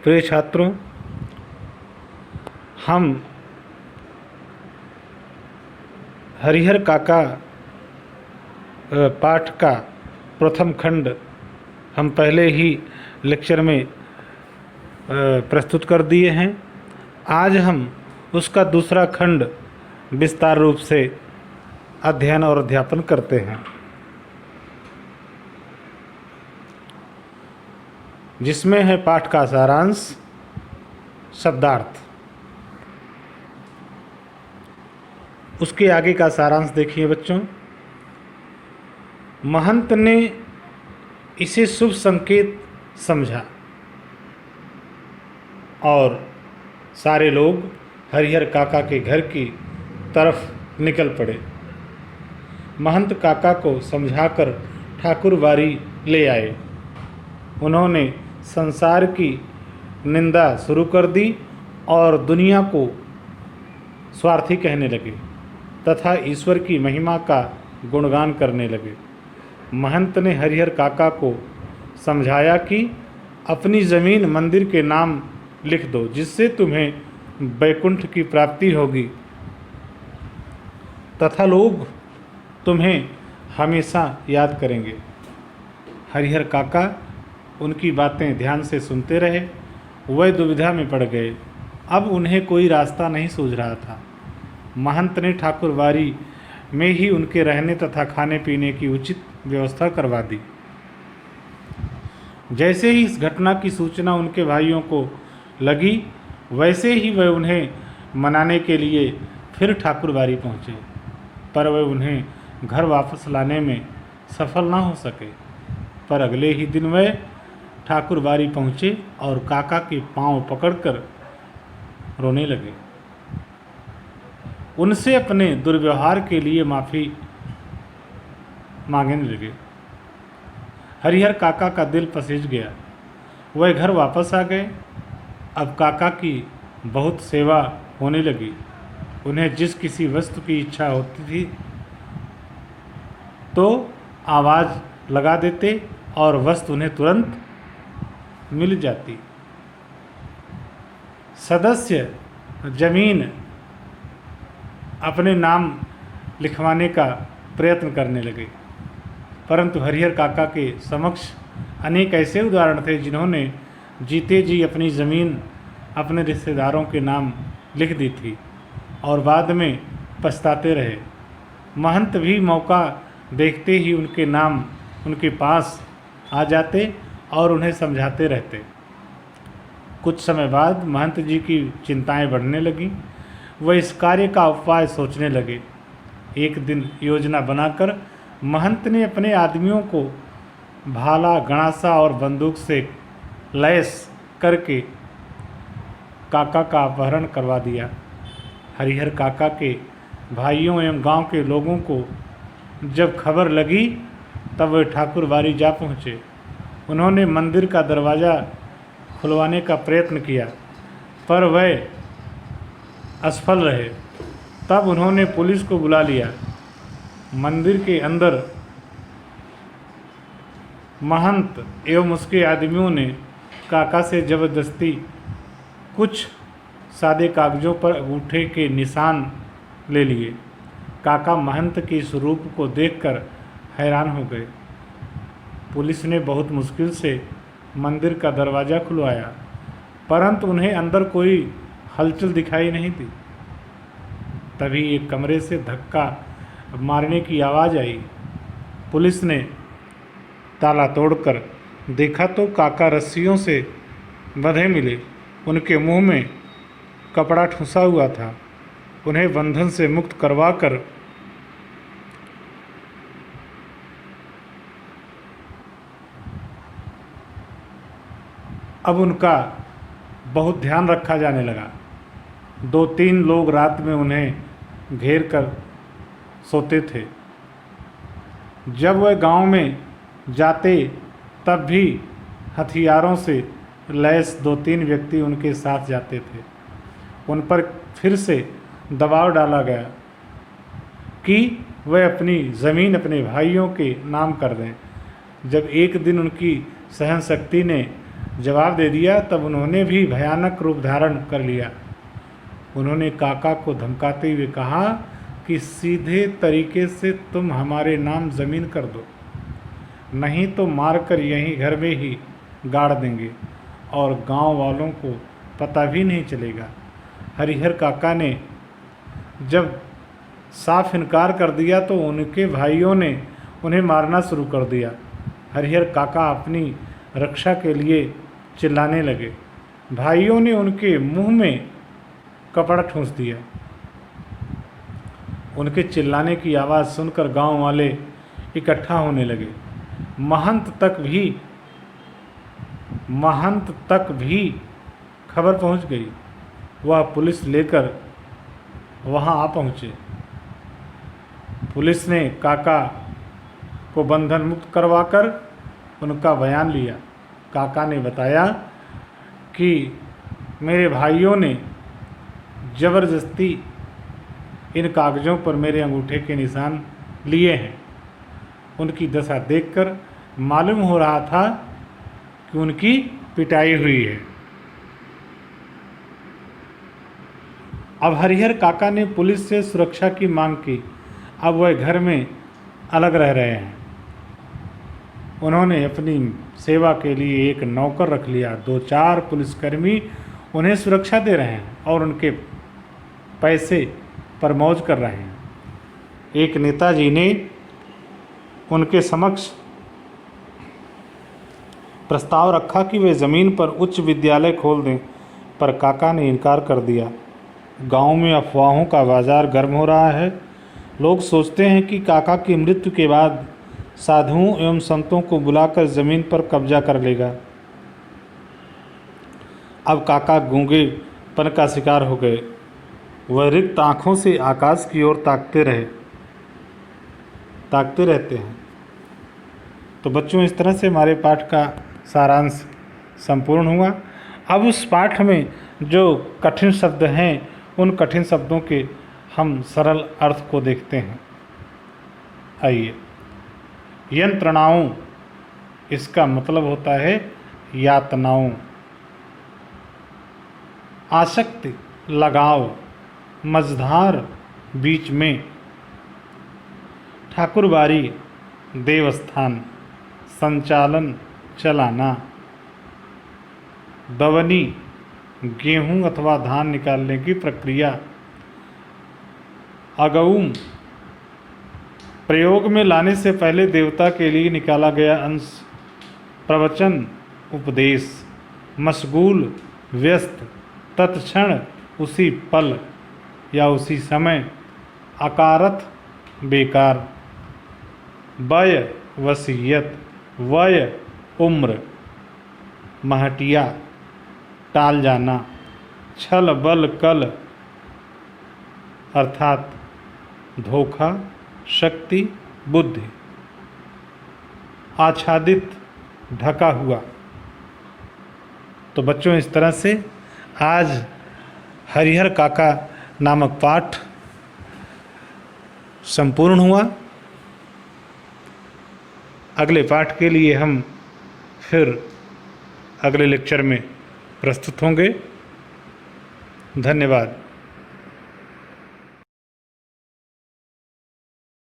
प्रिय छात्रों, हम हरिहर काका पाठ का प्रथम खंड हम पहले ही लेक्चर में प्रस्तुत कर दिए हैं। आज हम उसका दूसरा खंड विस्तार रूप से अध्ययन और अध्यापन करते हैं, जिसमें है पाठ का सारांश, शब्दार्थ। उसके आगे का सारांश देखिए बच्चों। महंत ने इसे शुभ संकेत समझा और सारे लोग हरिहर काका के घर की तरफ निकल पड़े। महंत काका को समझाकर ठाकुर बारी ले आए। उन्होंने संसार की निंदा शुरू कर दी और दुनिया को स्वार्थी कहने लगे तथा ईश्वर की महिमा का गुणगान करने लगे। महंत ने हरिहर काका को समझाया कि अपनी ज़मीन मंदिर के नाम लिख दो, जिससे तुम्हें वैकुंठ की प्राप्ति होगी तथा लोग तुम्हें हमेशा याद करेंगे। हरिहर काका उनकी बातें ध्यान से सुनते रहे। वह दुविधा में पड़ गए। अब उन्हें कोई रास्ता नहीं सूझ रहा था। महंत ने ठाकुर बारी में ही उनके रहने तथा खाने पीने की उचित व्यवस्था करवा दी। जैसे ही इस घटना की सूचना उनके भाइयों को लगी, वैसे ही वह उन्हें मनाने के लिए फिर ठाकुर बारी पहुँचे, पर वह उन्हें घर वापस लाने में सफल ना हो सके। पर अगले ही दिन वह ठाकुर बारी पहुँचे और काका के पांव पकड़कर रोने लगे। उनसे अपने दुर्व्यवहार के लिए माफ़ी मांगने लगे। हरिहर काका का दिल पसीज गया। वह घर वापस आ गए। अब काका की बहुत सेवा होने लगी। उन्हें जिस किसी वस्तु की इच्छा होती थी तो आवाज़ लगा देते और वस्तु उन्हें तुरंत मिल जाती। सदस्य जमीन अपने नाम लिखवाने का प्रयत्न करने लगे, परंतु हरिहर काका के समक्ष अनेक ऐसे उदाहरण थे जिन्होंने जीते जी अपनी ज़मीन अपने रिश्तेदारों के नाम लिख दी थी और बाद में पछताते रहे। महंत भी मौका देखते ही उनके नाम उनके पास आ जाते और उन्हें समझाते रहते। कुछ समय बाद महंत जी की चिंताएं बढ़ने लगीं। वह इस कार्य का उपाय सोचने लगे। एक दिन योजना बनाकर महंत ने अपने आदमियों को भाला, गणासा और बंदूक से लैस करके काका का अपहरण करवा दिया। हरिहर काका के भाइयों एवं गांव के लोगों को जब खबर लगी, तब वे ठाकुर बारी जा पहुँचे। उन्होंने मंदिर का दरवाज़ा खुलवाने का प्रयत्न किया, पर वह असफल रहे। तब उन्होंने पुलिस को बुला लिया। मंदिर के अंदर महंत एवं उसके आदमियों ने काका से ज़बरदस्ती कुछ सादे कागज़ों पर अंगूठे के निशान ले लिए। काका महंत के इस रूप को देखकर हैरान हो गए। पुलिस ने बहुत मुश्किल से मंदिर का दरवाज़ा खुलवाया, परंतु उन्हें अंदर कोई हलचल दिखाई नहीं दी। तभी एक कमरे से धक्का मारने की आवाज़ आई। पुलिस ने ताला तोड़कर देखा तो काका रस्सियों से बंधे मिले। उनके मुंह में कपड़ा ठुसा हुआ था। उन्हें बंधन से मुक्त करवाकर अब उनका बहुत ध्यान रखा जाने लगा। 2-3 लोग रात में उन्हें घेर कर सोते थे। जब वह गांव में जाते तब भी हथियारों से लैस 2-3 व्यक्ति उनके साथ जाते थे। उन पर फिर से दबाव डाला गया कि वह अपनी ज़मीन अपने भाइयों के नाम कर दें। जब एक दिन उनकी सहन शक्ति ने जवाब दे दिया, तब उन्होंने भी भयानक रूप धारण कर लिया। उन्होंने काका को धमकाते हुए कहा कि सीधे तरीके से तुम हमारे नाम ज़मीन कर दो, नहीं तो मारकर यहीं घर में ही गाड़ देंगे और गांव वालों को पता भी नहीं चलेगा। हरिहर काका ने जब साफ इनकार कर दिया तो उनके भाइयों ने उन्हें मारना शुरू कर दिया। हरिहर काका अपनी रक्षा के लिए चिल्लाने लगे। भाइयों ने उनके मुंह में कपड़ा ठूंस दिया। उनके चिल्लाने की आवाज़ सुनकर गांव वाले इकट्ठा होने लगे। महंत तक भी खबर पहुंच गई। वह पुलिस लेकर वहां आ पहुंचे। पुलिस ने काका को बंधन मुक्त करवाकर उनका बयान लिया। काका ने बताया कि मेरे भाइयों ने ज़बरदस्ती इन कागज़ों पर मेरे अंगूठे के निशान लिए हैं। उनकी दशा देखकर मालूम हो रहा था कि उनकी पिटाई हुई है। अब हरिहर काका ने पुलिस से सुरक्षा की मांग की। अब वह घर में अलग रह रहे हैं। उन्होंने अपनी सेवा के लिए एक नौकर रख लिया। 2-4 पुलिसकर्मी उन्हें सुरक्षा दे रहे हैं और उनके पैसे पर मौज कर रहे हैं। एक नेताजी ने उनके समक्ष प्रस्ताव रखा कि वे ज़मीन पर उच्च विद्यालय खोल दें, पर काका ने इनकार कर दिया। गांव में अफवाहों का बाजार गर्म हो रहा है। लोग सोचते हैं कि काका की मृत्यु के बाद साधुओं एवं संतों को बुलाकर ज़मीन पर कब्जा कर लेगा। अब काका गूंगेपन का शिकार हो गए। वह रिक्त आँखों से आकाश की ओर ताकते रहते हैं। तो बच्चों, इस तरह से हमारे पाठ का सारांश संपूर्ण हुआ। अब उस पाठ में जो कठिन शब्द हैं, उन कठिन शब्दों के हम सरल अर्थ को देखते हैं। आइए। यंत्रणाओं, इसका मतलब होता है यातनाओं। आसक्ति, लगाव, मझधार, बीच में। ठाकुरबारी, देवस्थान, संचालन, चलाना। दवनी, गेहूं अथवा धान निकालने की प्रक्रिया। अगउम, प्रयोग में लाने से पहले देवता के लिए निकाला गया अंश। प्रवचन, उपदेश। मशगूल, व्यस्त, तत्क्षण, उसी पल या उसी समय। अकारथ, बेकार। वय, वसीयत। वय, उम्र। महटिया, टाल जाना। छल, बल, कल अर्थात धोखा, शक्ति, बुद्धि। आच्छादित, ढका हुआ। तो बच्चों, इस तरह से आज हरिहर काका नामक पाठ संपूर्ण हुआ। अगले पाठ के लिए हम फिर अगले लेक्चर में प्रस्तुत होंगे। धन्यवाद।